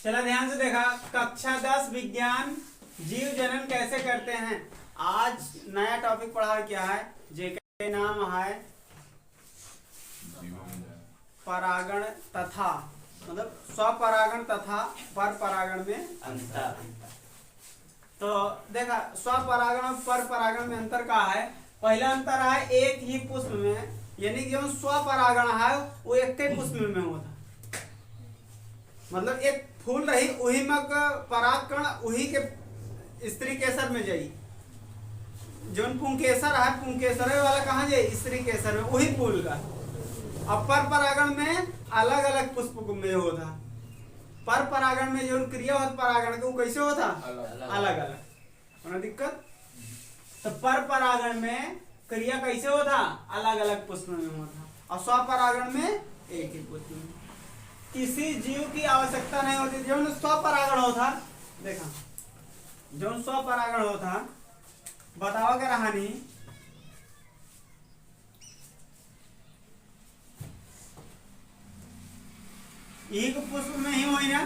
चला ध्यान से देखा, कक्षा 10 विज्ञान जीव जनन कैसे करते हैं। आज नया टॉपिक पढ़ा क्या है, जेके नाम है परागण तथा, मतलब स्वपरागण तथा पर परागण में अंतर। तो देखा स्वपरागण और पर परागण में अंतर का है। पहला अंतर है एक ही पुष्प में, यानी जो स्वपरागण है वो एक ही पुष्प में होता, मतलब एक फूल रही वही में परागकण वही के स्त्री केसर में जाई। जो पुंकेसर है पुंकेसर वाला कहाँ जाए, स्त्री केसर में, वही फूल का। अब पर परागण में अलग अलग पुष्प में होता। पर परागण में जो क्रिया होता परागण के वो कैसे होता, अलग अलग होना दिक्कत। तो पर परागण में क्रिया कैसे होता, अलग अलग पुष्प में होता, और स्वपरागण में एक ही पुष्प में। किसी जीव की आवश्यकता नहीं होती। जो स्वपरागण होता, देखा जो स्वपरागण होता बताओ क्या कहानी। एक पुष्प में ही हुई ना,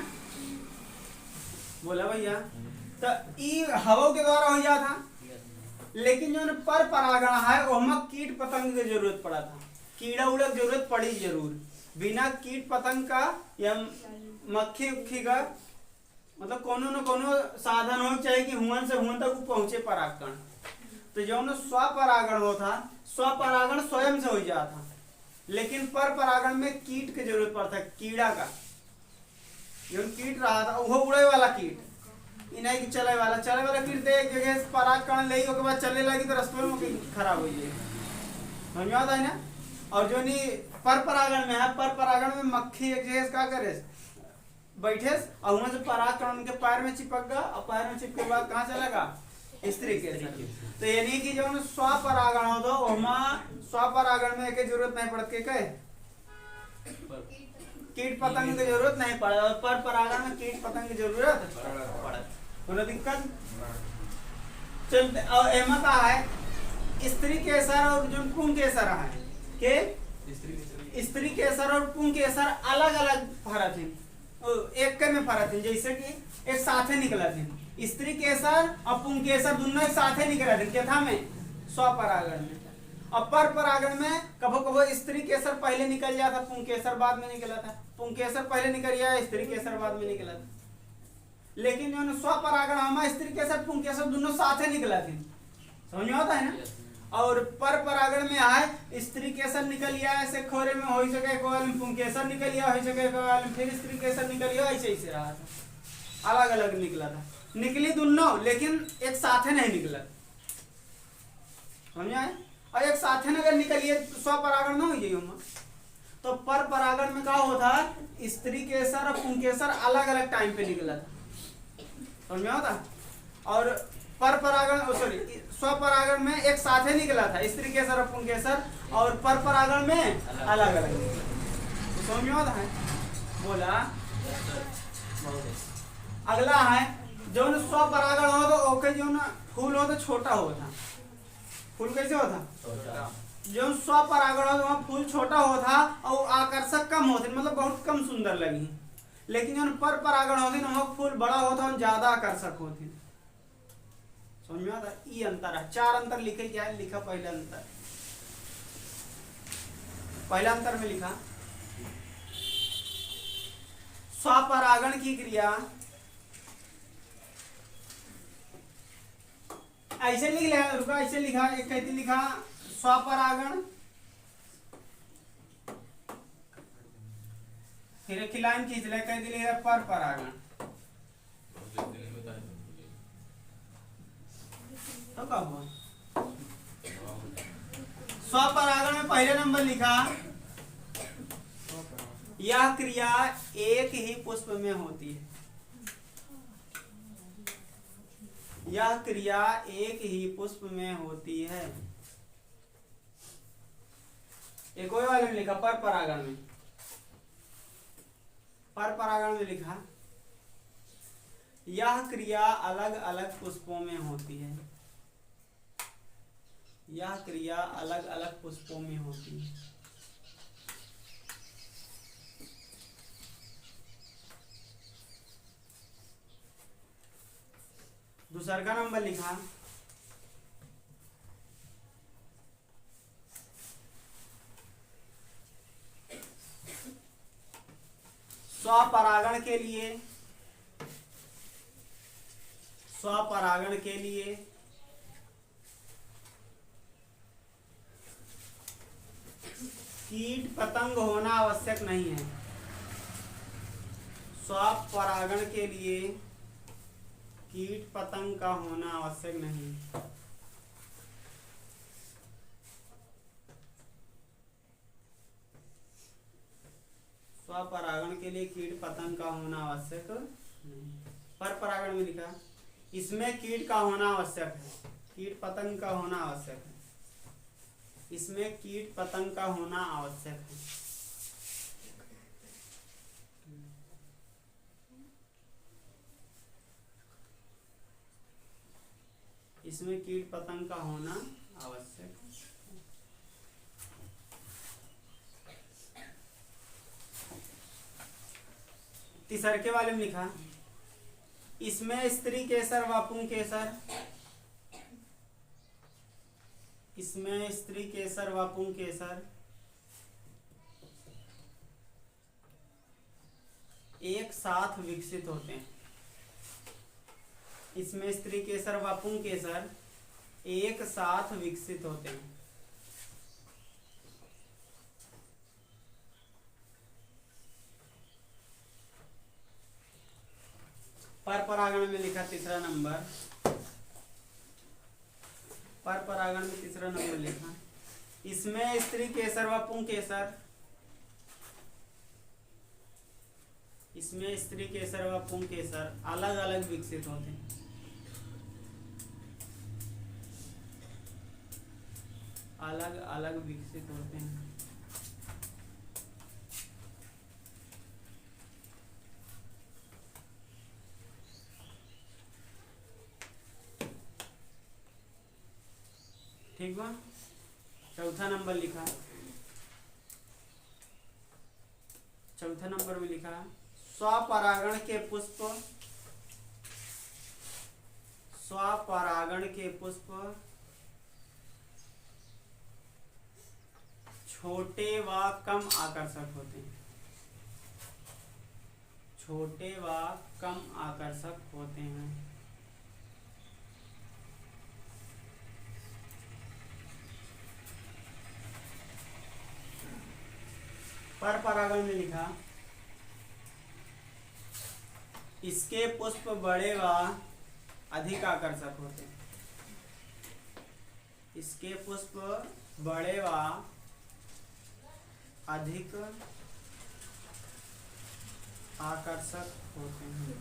बोला भैया, तो ई हवा के द्वारा हो जाता। लेकिन जो पर परागण है वहां कीट पतंग की जरूरत पड़ा था, कीड़ा उड़ा की जरूरत पड़ी जरूर। बिना कीट पतंग का या मक्खी उक्खी का, मतलब कोनो न कोनो साधन हो चाहिए कि हुन से हुन तक पहुंचे परागकण। तो जो स्वपरागण होता, स्वपरागण स्वयं से हो जाता। लेकिन पर परागण में कीट की जरूरत पड़ता है, कीड़ा का। जो कीट रहा था वो उड़े वाला कीट, नहीं कि चले वाला कीट दे एक जगह परागकण ले उसके बाद चलने लगी तो रास्ते में खराब हो जाएगी, समझ में आता है ना। और जो नहीं पर परागण में है, पर परागण में मक्खी एक जगह क्या करे बैठे और वहां से परागकण उनके पैर में चिपक गया, और पैर में चिपके के बाद कहाँ चलेगा, स्त्री के। तो यानी कि जो स्वपरागण हो तो वहां स्वपरागण में एक जरूरत नहीं पड़ती, के कीट पतंग की जरूरत नहीं पड़े, और पर परागण में कीट पतंग की जरूरत पड़े, कोई दिक्कत चलते। और एमा का है स्त्री केसर और जो पुंकेसर है के स्त्री केसर और पुंकेसर अलग अलग फरक है, एक में फरक है। जैसे कि एक साथे निकला थे स्त्री केसर और पुंकेसर, दोनों एक साथे निकला थे क्या में, स्वपरागण में। और पर परागण में कभो कभो स्त्री केसर पहले निकल जाता, पुंकेसर बाद में निकला था, पुंकेसर पहले निकल गया, स्त्री केसर बाद में निकला था। लेकिन जो स्वपरागण हमारा स्त्री केसर पुंकेसर दोनों साथे निकला थे, समझ में आता है ना। और पर परागण में आए स्त्री केसर निकल गया, ऐसे खोरे में हो सके कोयल में पुंकेसर निकल गया, हो सके कोयल में फिर स्त्री केसर निकल गया, ऐसे ऐसे रहा था, अलग अलग निकला था। निकली दोनों लेकिन एक साथे नहीं निकला, समझ आए। और एक साथे अगर निकलिए स्वपरागण ना हो जाइए। तो पर परागण में क्या होता, स्त्री केसर और पुंकेसर अलग अलग टाइम पे निकला था, समझ में आता। और पर परागण सॉरी स्वपरागण में एक साथे निकला था स्त्री केसर और पुंकेसर, और पर परागण में अलग अलग निकला, तो समझ में आता है। बोला अगला है जो स्वपरागण हो तो ओके जो ना फूल हो तो छोटा होता, फूल कैसे होता, जो स्वपरागण हो तो वहाँ फूल छोटा होता और आकर्षक कम होते, मतलब बहुत कम सुंदर लगी। लेकिन जो पर परागण होती ना वो फूल बड़ा होता और ज्यादा आकर्षक होती, समझ में आता। ये अंतर है, चार अंतर लिखे क्या है, लिखा पहला अंतर, पहला अंतर में लिखा स्वपरागण की क्रिया ऐसे लिख लिया, रुका ऐसे लिखा, एक कहती लिखा स्वपरागण, फिर एक लाइन खींच ले कहती लिखा पर परागण। तो क्या हुआ, स्वपरागण में पहले नंबर लिखा यह क्रिया एक ही पुष्प में होती है, यह क्रिया एक ही पुष्प में होती है। एक और वाले में लिखा पर परागण में, पर परागण में लिखा यह क्रिया अलग अलग पुष्पों में होती है, यह क्रिया अलग अलग पुष्पों में होती है। दूसर का नंबर लिखा स्वपरागण के लिए कीट पतंग होना आवश्यक नहीं है। स्वपरागण के लिए कीट पतंग का होना आवश्यक नहीं। स्वपरागण के लिए कीट पतंग का होना आवश्यक नहीं। पर परागण में लिखा इसमें कीट का होना आवश्यक है, कीट पतंग का होना आवश्यक है, इसमें कीट पतंग का होना आवश्यक है। इसमें कीट पतंग का होना आवश्यक है। तीसरे वाले में लिखा इसमें स्त्री केसर व पुंकेसर, इसमें स्त्री केसर व पुंकेसर एक साथ विकसित होते हैं। इसमें स्त्री केसर व पुंकेसर एक साथ विकसित होते हैं। पर परागण में लिखा तीसरा नंबर, पर परागण में तीसरा नंबर लिखा इसमें स्त्री केसर व पुंकेसर, इसमें स्त्री केसर व पुंकेसर अलग अलग विकसित होते हैं। अलग अलग विकसित होते हैं। ठीक बा। चौथा नंबर लिखा, चौथा नंबर में लिखा स्वपरागण के पुष्प, स्वपरागण के पुष्प छोटे व कम आकर्षक होते हैं। छोटे व कम आकर्षक होते हैं। पर परागण में लिखा इसके पुष्प बड़े व अधिक आकर्षक होते हैं। इसके पुष्प बड़े व अधिक आकर्षक होते हैं।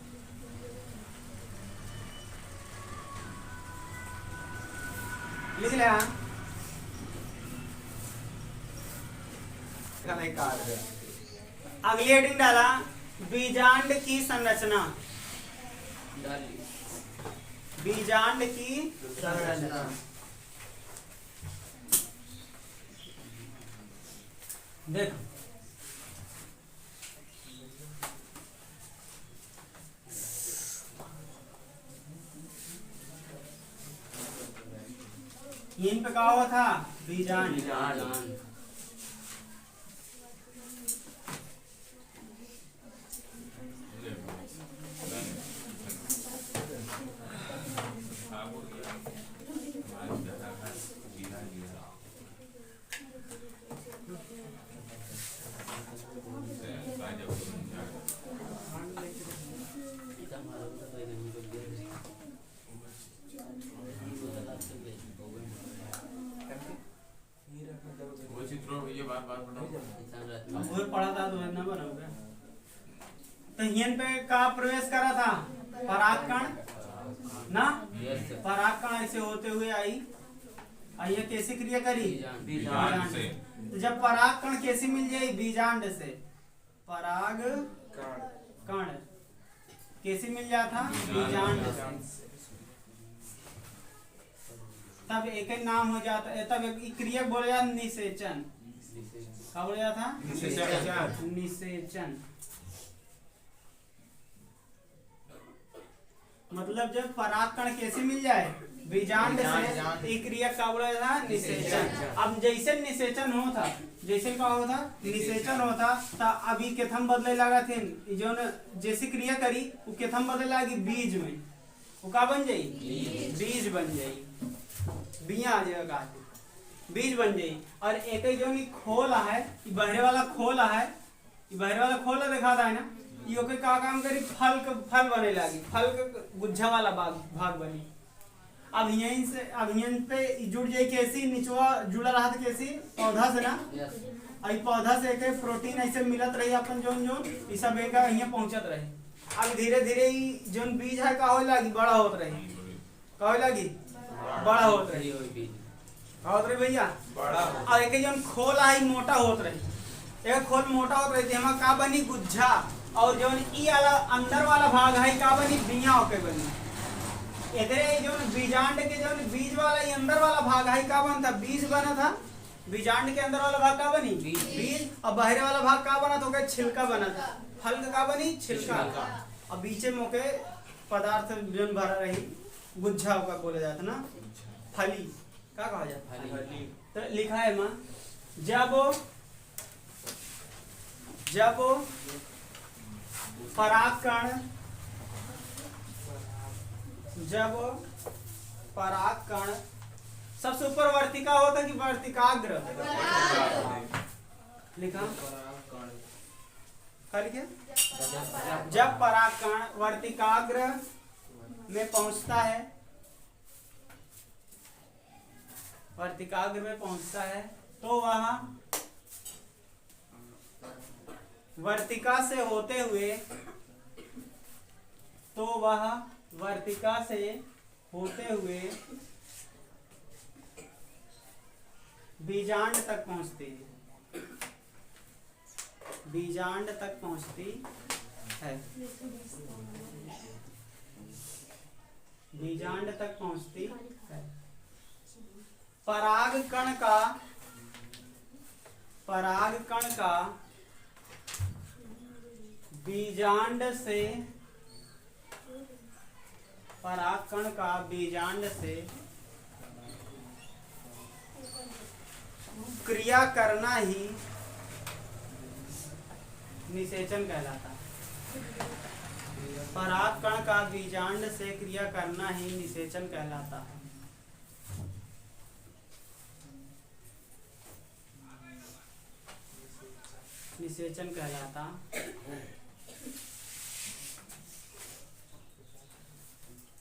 लिख लिया। अगली हेडिंग डाला बीजांड की संरचना, बीजांड की संरचना। देखो इन पे कहा हुआ था बीजांड। पढ़ा था तो ना बना। तो हियन पे का प्रवेश करा था परागकण ना, परागकण ऐसे होते हुए आई, आइए कैसे क्रिया करी बीजांड से। तो जब परागकण कैसे मिल जाए बीजांड से, पराग कण कैसे मिल जाता बीजांड से, तब एक ही नाम हो जाता है। तब एक क्रिया बोला जाता निषेचन। क्या बोला जाता निषेचन। मतलब जब पराग कण कैसे मिल जाए बीजांड से, एक क्रिया का बोला था निषेचन। अब जैसे निषेचन होता, जैसे क्या होता निषेचन होता, तो अभी केथम बदले लगा थे जो न जैसे क्रिया करी वो केथम बदले लगी बीज में, वो का बन जाई बीज बन जाई, बिया आ जाएगा बीज बन जाई। और एक जो खोला है बहरे वाला खोला है, बहरे वाला खोला देखा था ना, यो के का काम करी फल बने लगी, फल के गुच्छा वाला भाग बनी। अब यहीं से अब यहीं पे जुड़ जाए कैसी निचवा जुड़ा रहा था कैसी पौधा से ना, आई पौधा से एक प्रोटीन ऐसे मिलत रही अपन जोन ये सब एक यहाँ पहुंचत रहे। अब धीरे धीरे जोन बीज है का हो लगी बड़ा होत रही, का हो लगी बड़ा होत रही भैया बड़ा। और एक जोन खोल है मोटा होत रही, एक खोल मोटा होत रही थी का बनी गुच्छा, और जोन ई वाला अंदर वाला भाग है का बनी बिया होके बनी। इधरे जो बीजांड के जो बीज वाला ये अंदर वाला भाग है का बनता बीज बना था, बीजांड के अंदर वाला भाग का बनी बीज, और बाहर वाला भाग का बना तो छिलका बना था, फल का बनी छिलका, और बीचे मोके पदार्थ जो भरा रही गुच्छा का बोला जाता ना, फली का कहा जाता फली। तो लिखा है मां जब पराग कण सबसे ऊपर वर्तिका होता कि वर्तिकाग्र लिखा लिखे, जब पराग कण वर्तिकाग्र में पहुंचता है, वर्तिकाग्र में पहुंचता है तो वह वर्तिका से होते हुए, तो वह वर्तिका से होते हुए बीजांड तक पहुंचती है, बीजांड तक पहुंचती है, बीजांड तक पहुंचती है। पराग कण का बीजांड से, पराग कण का बीजांड से क्रिया करना ही निषेचन कहलाता है। पराग कण का बीजांड से क्रिया करना ही निषेचन कहलाता है। निषेचन कहलाता,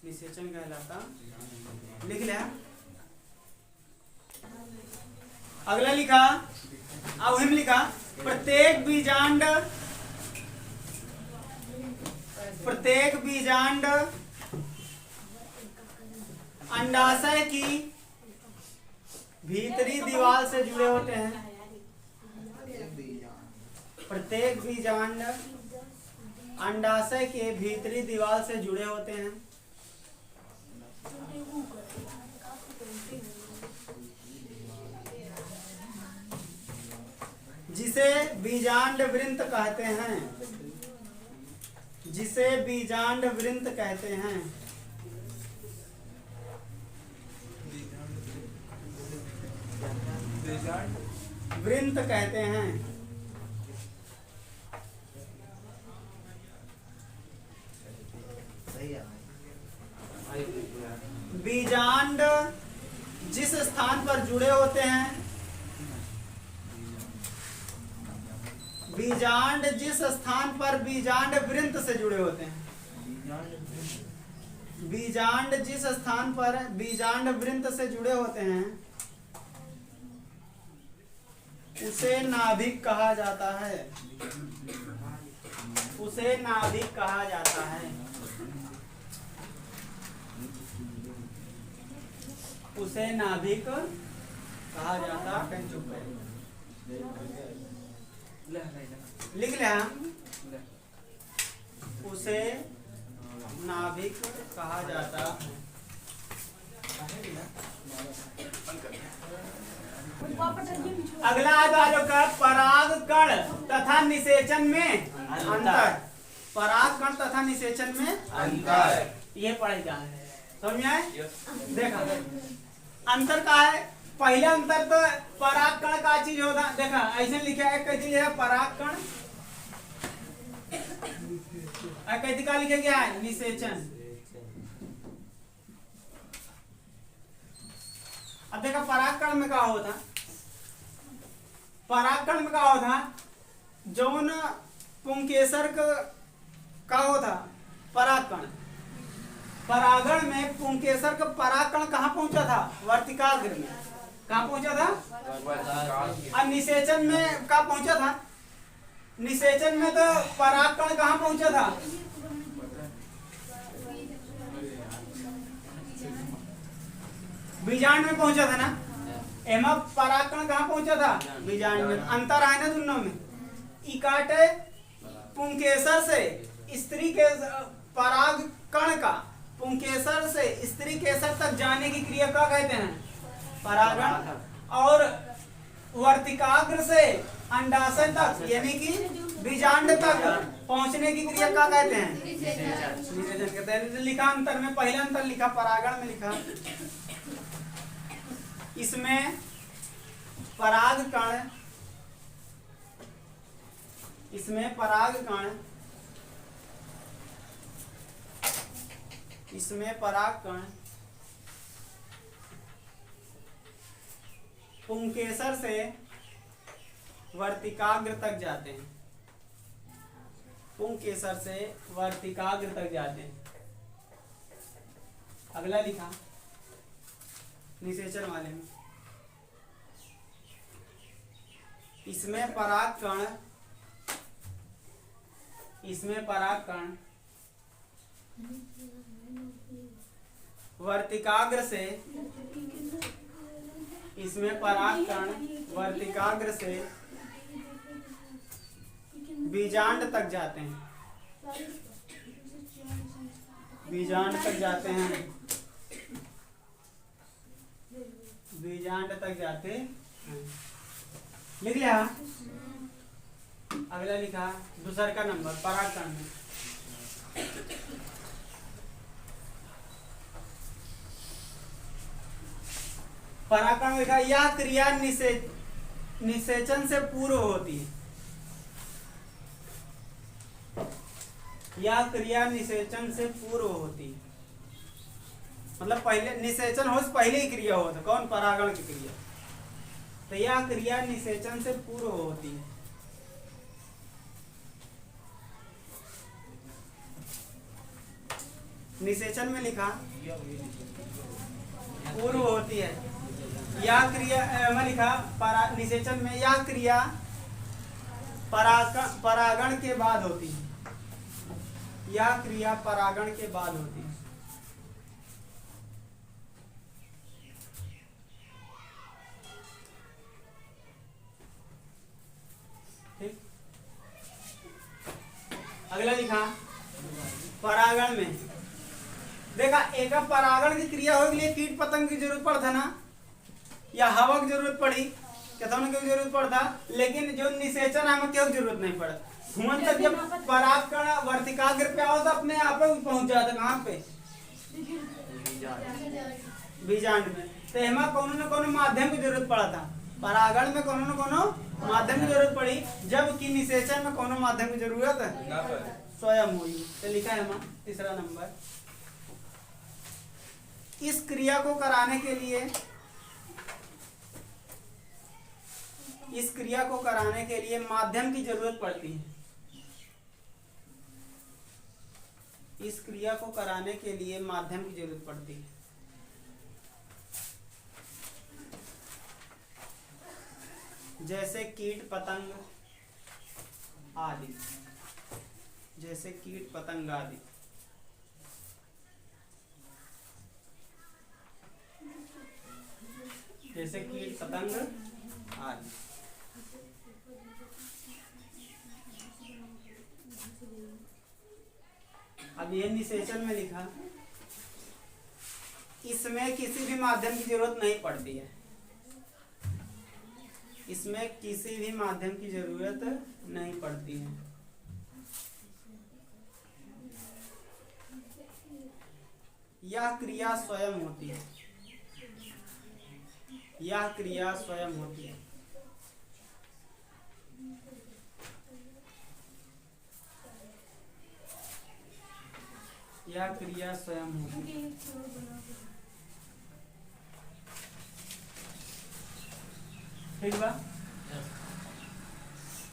निषेचन कहलाता, लिख लिया। अगला लिखा, अब हम लिखा प्रत्येक बीजांड अंडाशय की भीतरी दीवार से जुड़े होते हैं। प्रत्येक बीजांड अंडाशय के भीतरी दीवार से जुड़े होते हैं। जिसे बीजांड वृंत कहते हैं, जिसे बीजांड वृंत कहते हैं। वृंत कहते हैं। बीजांड जिस स्थान पर जुड़े होते हैं, बीजांड जिस स्थान पर बीजांड वृंत से जुड़े होते हैं, बीजांड जिस स्थान पर बीजांड वृंत से जुड़े होते हैं उसे नाभिक कहा जाता है, उसे नाभिक कहा जाता है, उसे नाभिक कहा जाता है। लिख लिया, उसे नाभिक कहा जाता है। अगला आलोक का पराग कण तथा निषेचन में अंतर। परागकण तथा निषेचन में अंतर। ये पढ़ेगा, समझ में आए? देखा अंतर का है, पहला अंतर तो परागकण का चीज होता, देखा ऐसे लिखा है, कैसे लिखा परागकण, कैसे का लिखा गया है निषेचन। अब देखा परागकण में क्या होता, परागकण में क्या होता, जौन पुंकेसर का होता परागकण, परागण में पुंकेसर का परागकण कहाँ पहुंचा था, वर्तिकाग्र में, कहाँ पहुंचा था, और निषेचन में कहाँ पहुंचा था, निषेचन में तो परागकण कहाँ पहुंचा था, बीजांड में पहुंचा था ना, एमा परागकण कहाँ पहुंचा था, बीजांड में। अंतर है ना दोनों में, इकाटे पुंकेसर से स्त्री के परागकण का पुंकेसर से स्त्री केसर तक जाने की क्रिया क्या कहते हैं, परागण, और वर्तिकाग्र से अंडाशय तक यानी कि बीजांड तक पहुंचने की क्रिया क्या कहते हैं, निषेचन कहते हैं। लिखा अंतर में, पहला अंतर लिखा परागण में लिखा, इसमें परागकण, इसमें परागकण, इसमें परागकण पुंकेसर से वर्तिकाग्र तक जाते हैं, पुंकेसर से वर्तिकाग्र तक जाते हैं। अगला लिखा निषेचन वाले में, इसमें परागकण, इसमें परागकण वर्तिकाग्र से, इसमें परागकण वर्तिकाग्र से बीजांड तक जाते हैं, बीजांड तक जाते हैं, बीजांड तक जाते हैं। लिख लिया। अगला लिखा दूसरा का नंबर परागकण में, परागकण लिखा, यह क्रिया निषेचन से पूर्व होती है, यह क्रिया निषेचन से पूर्व होती है, मतलब पहले निषेचन हो पहले ही क्रिया होता, कौन, परागण की क्रिया, तो यह क्रिया निषेचन से पूर्व होती है। निषेचन में लिखा पूर्व होती है, यह क्रिया में लिखा निषेचन में यह क्रिया परागण के बाद होती है, यह क्रिया परागण के बाद होती है। ठीक, अगला लिखा परागण में, देखा एक परागण की क्रिया हो के लिए कीट पतंग की जरूरत पड़ता ना, या हवा की जरूरत पड़ी, केतन की जरूरत पड़ता, लेकिन जो निषेचन है क्यों जरूरत नहीं पड़ा, घूमन तक जब परागकण वर्तिकाग्र पे आओ तो अपने आप पहुंच जाता, कहाँ पे, बीजांड में। तो एमा कोनो न कोनो माध्यम की जरूरत पड़ा था, परागण में कोनो न कोनो माध्यम की जरूरत पड़ी, जबकि निषेचन में कोनो माध्यम की जरूरत स्वयं हुई। तो लिखा है एमा तीसरा नंबर, इस क्रिया को कराने के लिए, इस क्रिया को कराने के लिए माध्यम की जरूरत पड़ती है, इस क्रिया को कराने के लिए माध्यम की जरूरत पड़ती है। जैसे कीट पतंग आदि, जैसे कीट पतंग आदि। जैसे कीट पतंग आदि। अब ये निषेचन में लिखा, इसमें किसी भी माध्यम की जरूरत नहीं पड़ती है, इसमें किसी भी माध्यम की जरूरत नहीं पड़ती है। यह क्रिया स्वयं होती है, यह क्रिया स्वयं होती है। यह क्रिया स्वयं होती है। ठीक बा।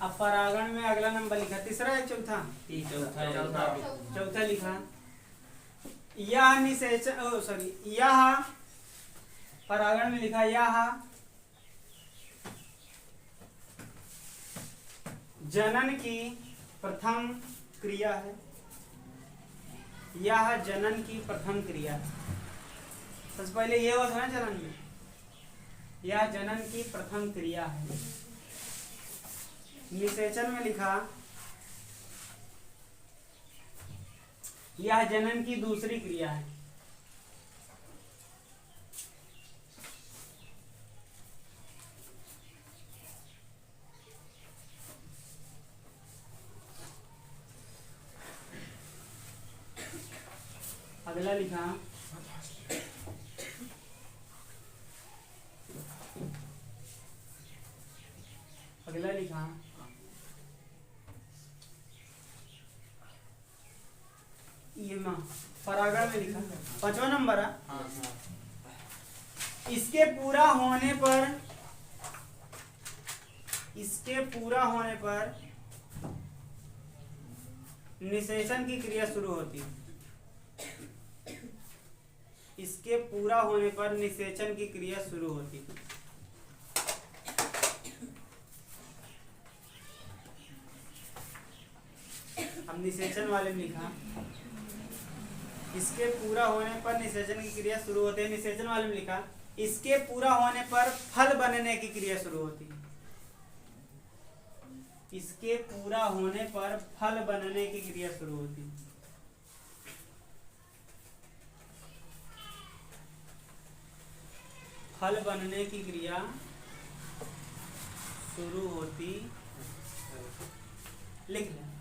अब परागण में अगला नंबर लिखा, तीसरा है चौथा, चौथा लिखा, यह निषेचन सॉरी यह परागण में लिखा यह जनन की प्रथम क्रिया है, यह जनन की प्रथम क्रिया है। सबसे पहले ये होता है जनन में, यह जनन की प्रथम क्रिया है। निषेचन में लिखा यह जनन की दूसरी क्रिया है। अगला लिखा ये परागण में लिखा पांचवा नंबर है। इसके पूरा होने पर निषेचन की क्रिया शुरू होती है। इसके पूरा होने पर निषेचन की क्रिया शुरू होती है। अब निषेचन वाले में लिखा इसके पूरा होने पर निषेचन की क्रिया शुरू होती है। निषेचन वाले में लिखा इसके पूरा होने पर फल बनने की क्रिया शुरू होती है। इसके पूरा होने पर फल बनने की क्रिया शुरू होती है। फल बनने की क्रिया शुरू होती, लिख लें।